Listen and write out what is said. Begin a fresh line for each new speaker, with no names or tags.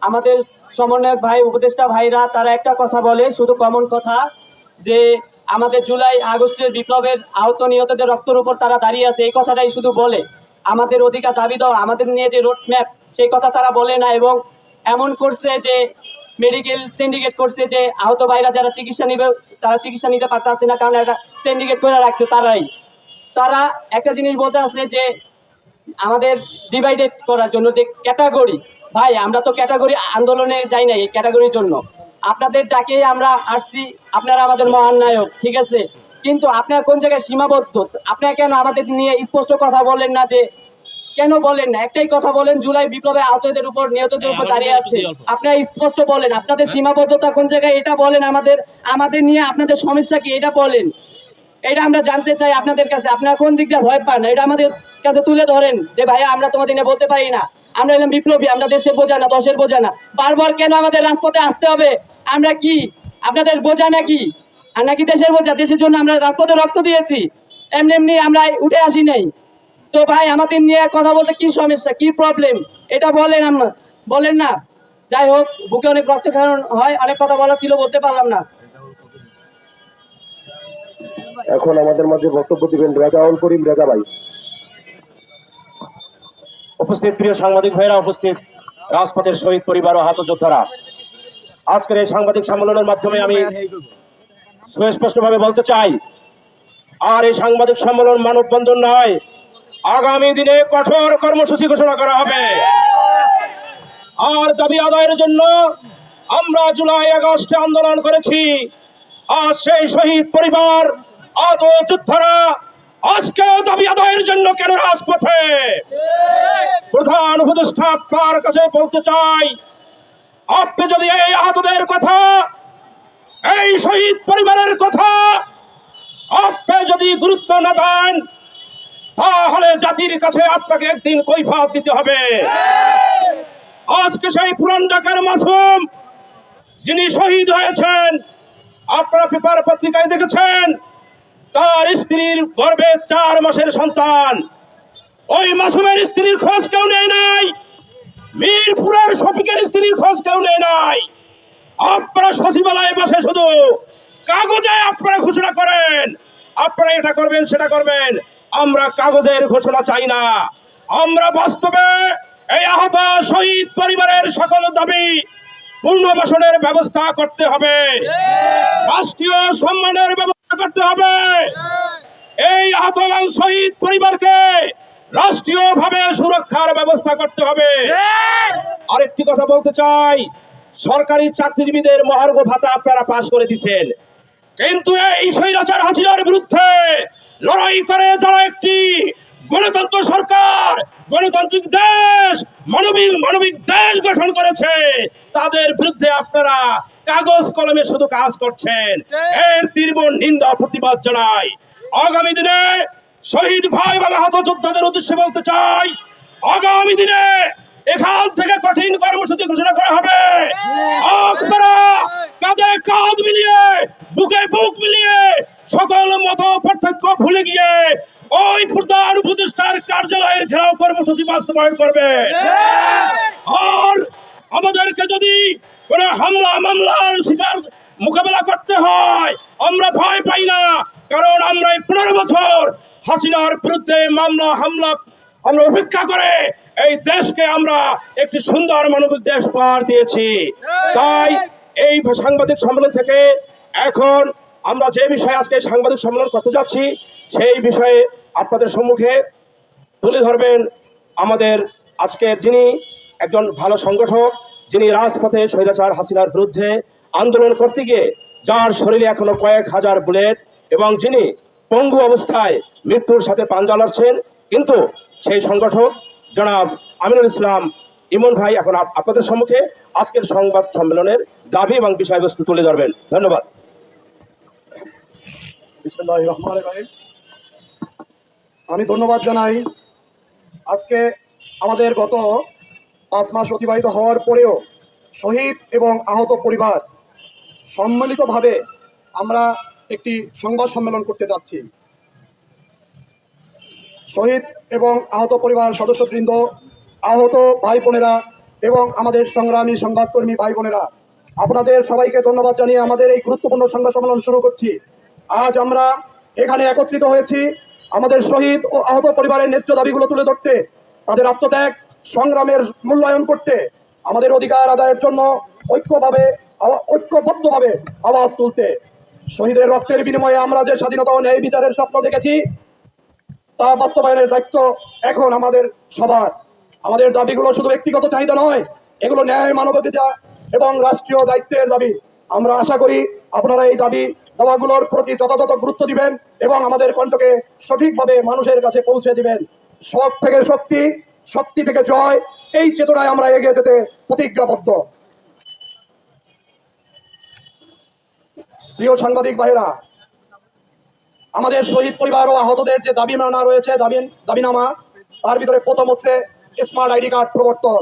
আমাদের সমন্বয়ক ভাই, উপদেষ্টা ভাইরা তারা একটা কথা বলে, শুধু কমন কথা, যে আমাদের জুলাই আগস্টের বিপ্লবের আহত নিহতদের রক্তের উপর তারা দাঁড়িয়ে আছে, এই কথাটাই শুধু বলে। আমাদের অধিকার দাবি দাও, আমাদের নিয়ে যে রোড ম্যাপ, সেই কথা তারা বলে না। এবং এমন করছে যে মেডিকেল সিন্ডিকেট করছে, যে আহত ভাইরা যারা চিকিৎসা নিবে তারা চিকিৎসা নিতে পারতেছে না, কারণ একটা সিন্ডিকেট করে রাখছে তারা একটা জিনিস বলতে আছে যে আমাদের ডিভাইডেড করার জন্য, যে ক্যাটাগরি। ভাই, আমরা তো ক্যাটাগরি আন্দোলনে যাই নাই এই ক্যাটাগরির জন্য, আপনাদের ডাকে আমরা আসছি, আপনারা আমাদের মহান নায়ক, ঠিক আছে, কিন্তু আপনার কোন জায়গায় সীমাবদ্ধ? আপনারা কেন আমাদের নিয়ে স্পষ্ট কথা বলেন না? যে কেন বলেন না? একটাই কথা বলেন, জুলাই বিপ্লবে আহতদের উপর, নিহতদের উপর দাঁড়িয়ে আছে, আপনারা স্পষ্ট বলেন আপনাদের সীমাবদ্ধতা কোন জায়গায়, এটা বলেন। আমাদের নিয়ে আপনাদের সমস্যা কি, এটা বলেন। এটা আমরা জানতে চাই আপনাদের কাছে, আপনারা কোন দিক দিয়ে ভয় পান, এটা আমাদের কাছে তুলে ধরেন, যে ভাইয়া আমরা তোমাদের নিয়ে বলতে পারি না, আমরা এলাম বিপ্লবী, আমরা দেশের বোঝা না, দশের বোঝা না। বারবার কেন আমাদের রাজপথে আসতে হবে? আমরা কি আপনাদের বোঝা নাকি? আর নাকি দেশের বোঝা? দেশের জন্য আমরা রাজপথে রক্ত দিয়েছি, এমনি এমনি আমরা উঠে আসি নাই। তো ভাই, আমাদের নিয়ে কথা বলতে কি সমস্যা, কি প্রবলেম, এটা বলেন। আমরা বলেন না। যাই হোক, বুকে অনেক রক্তক্ষরণ হয়, অনেক কথা বলা ছিল, বলতে পারলাম না।
এখন আমাদের মাঝে বক্তব্য দিবেন রেজাউল করিম রেজা ভাই।
উপস্থিত প্রিয় সাংবাদিক ভাইরা, উপস্থিত রাজপথের শহীদ পরিবার ও আহত যোদ্ধারা, আজকের এই সাংবাদিক সম্মেলনের মাধ্যমে আমি সুস্পষ্টভাবে বলতে চাই, আর এই সাংবাদিক সম্মেলন মানববন্ধন নয়, আগামী দিনে কঠোর কর্মসূচি ঘোষণা করা হবে। আর দাবি আদায়ের জন্য আমরা জুলাই আগস্টে আন্দোলন করেছি, আজ সেই শহীদ পরিবার, আহত যোদ্ধারা আজকেও দাবি আদায়ের জন্য কেন রাজপথে? প্রধান উপদেষ্টা আপনার কাছে বলতে চাই, আপনি যদি এই আহতদের কথা, এই শহীদ পরিবারের কথা আপনি যদি গুরুত্ব না দেন, তাহলে জাতির কাছে আপনাকে একদিন কৈফিয়ত দিতে হবে। আজকে সেই পুরান ঢাকার মাসুম যিনি শহীদ হয়েছেন, আপনারা পেপার পত্রিকায় দেখেছেন, তার স্ত্রীর গর্ভে 4 মাসের সন্তান। ওই মাসুমের স্ত্রীর খোঁজ কেউ নেয় নাই, মিরপুরের শফিকের স্ত্রীর খোঁজ কেউ নেয় নাই। আপনারা সচিবালয়ে বসে শুধু কাগজে আপনারা ঘোষণা করেন, আপনারা এটা করবেন সেটা করবেন। আমরা কাগজের ঘোষণা চাই না, আমরা বাস্তবে এই আহত শহীদ পরিবারের সকল দাবি পুনর্বাসনের ব্যবস্থা করতে হবে, রাষ্ট্রীয় সম্মানের ব্যবস্থা করতে হবে। এই আহত এবং শহীদ পরিবারকে রাষ্ট্রীয়ভাবে সুরক্ষার ব্যবস্থা করতে হবে। আরেকটি কথা বলতে চাই, সরকারি চাকরিজীবীদের মহার্ঘ ভাতা আপনারা পাশ করে দিচ্ছেন, কিন্তু এই স্বৈরাচার হাসিনার বিরুদ্ধে লড়াই করে যারা একটি গণতন্ত্র সরকার, গণতান্ত্রিক দেশ, মানবিক দেশ গঠন করেছে, তাদের বিরুদ্ধে আপনারা কাগজ কলমে শুধু কাজ করছেন। এর তীব্র নিন্দা প্রতিবাদ জানাই। আগামী দিনে শহীদ ভাই এবং আহত যোদ্ধাদের উদ্দেশ্যে বলতে চাই, আগামী দিনে এখান থেকে কঠিন কর্মসূচি ঘোষণা করা হবে। আপনারা কাঁধে কাঁধ মিলিয়ে, বুকে বুক মিলিয়ে, সকল মত পার্থক্য ভুলে গিয়ে ওই প্রধান উপদেষ্টার কার্যালয়ের ঘেরাও কর্মসূচি বাস্তবায়ন করবে। আর আমাদেরকে যদি কোনো হামলা মামলার শিকার মোকাবেলা করতে হয়, আমরা ভয় পাই না, কারণ আমরা 15 বছর হাসিনার বিরুদ্ধে মামলা হামলা আমরা উপেক্ষা করে এই দেশকে আমরা একটি সুন্দর মানবিক দেশ উপহার দিয়েছি। তাই এই সাংবাদিক সম্মেলন থেকে এখন আমরা যে বিষয়ে আজকে সাংবাদিক সম্মেলন করতে যাচ্ছি, সেই বিষয়ে আপনাদের সম্মুখে তুলে ধরবেন আমাদের আজকের যিনি একজন ভালো সংগঠক, যিনি রাজপথে স্বৈরাচার হাসিনার বিরুদ্ধে আন্দোলন করতে গিয়ে যার শরীরে এখনো কয়েক হাজার বুলেট, এবং যিনি পঙ্গু অবস্থায় মৃত্যুর সাথে পাঞ্জা লড়ছেন, কিন্তু সেই সংগঠক জনাব আমিনুল ইসলাম ইমন ভাই এখন আপনাদের সম্মুখে আজকের সংবাদ সম্মেলনের দাবি এবং বিষয়বস্তু তুলে ধরবেন। ধন্যবাদ।
বিসমিল্লাহির রহমানির রহিম। আমি ধন্যবাদ জানাই, আজকে আমাদের গত 5 মাস অতিবাহিত হওয়ার পরেও শহীদ এবং আহত পরিবার সম্মিলিতভাবে আমরা একটি সংবাদ সম্মেলন করতে যাচ্ছি। শহীদ এবং আহত পরিবার সদস্যবৃন্দ, আহত ভাই বোনেরা, এবং আমাদের সংগ্রামী সংবাদকর্মী ভাই বোনেরা, আপনাদের সবাইকে ধন্যবাদ জানিয়ে আমাদের এই গুরুত্বপূর্ণ সংবাদ সম্মেলন শুরু করছি। আজ আমরা এখানে একত্রিত হয়েছি আমাদের শহীদ ও আহত পরিবারের ন্যায্য দাবিগুলো তুলে ধরতে, তাদের আত্মত্যাগ সংগ্রামের মূল্যায়ন করতে, আমাদের অধিকার আদায়ের জন্য ঐক্যবদ্ধভাবে আওয়াজ তুলতে। শহীদের রক্তের বিনিময়ে আমরা যে স্বাধীনতা ও ন্যায় বিচারের স্বপ্ন দেখেছি তা বাস্তবায়নের দায়িত্ব এখন আমাদের সবার। আমাদের দাবিগুলো শুধু ব্যক্তিগত চাহিদা নয়, এগুলো ন্যায়, মানবিকতা এবং রাষ্ট্রীয় দায়িত্বের দাবি। আমরা আশা করি আপনারা এই দাবি দাওয়াগুলোর প্রতি যথাযথ গুরুত্ব দিবেন এবং আমাদের কণ্ঠকে সঠিকভাবে মানুষের কাছে পৌঁছে দিবেন। শখ থেকে শক্তি, শক্তি থেকে জয়, এই চেতনায় আমরা এগিয়ে যেতে প্রতিজ্ঞাবদ্ধ। প্রিয় সাংবাদিক ভাইরা, আমাদের শহীদ পরিবার ও আহতদের যে দাবিনামা রয়েছে, দাবিনামা, তার ভিতরে প্রথম হচ্ছে স্মার্ট আইডি কার্ড প্রবর্তন।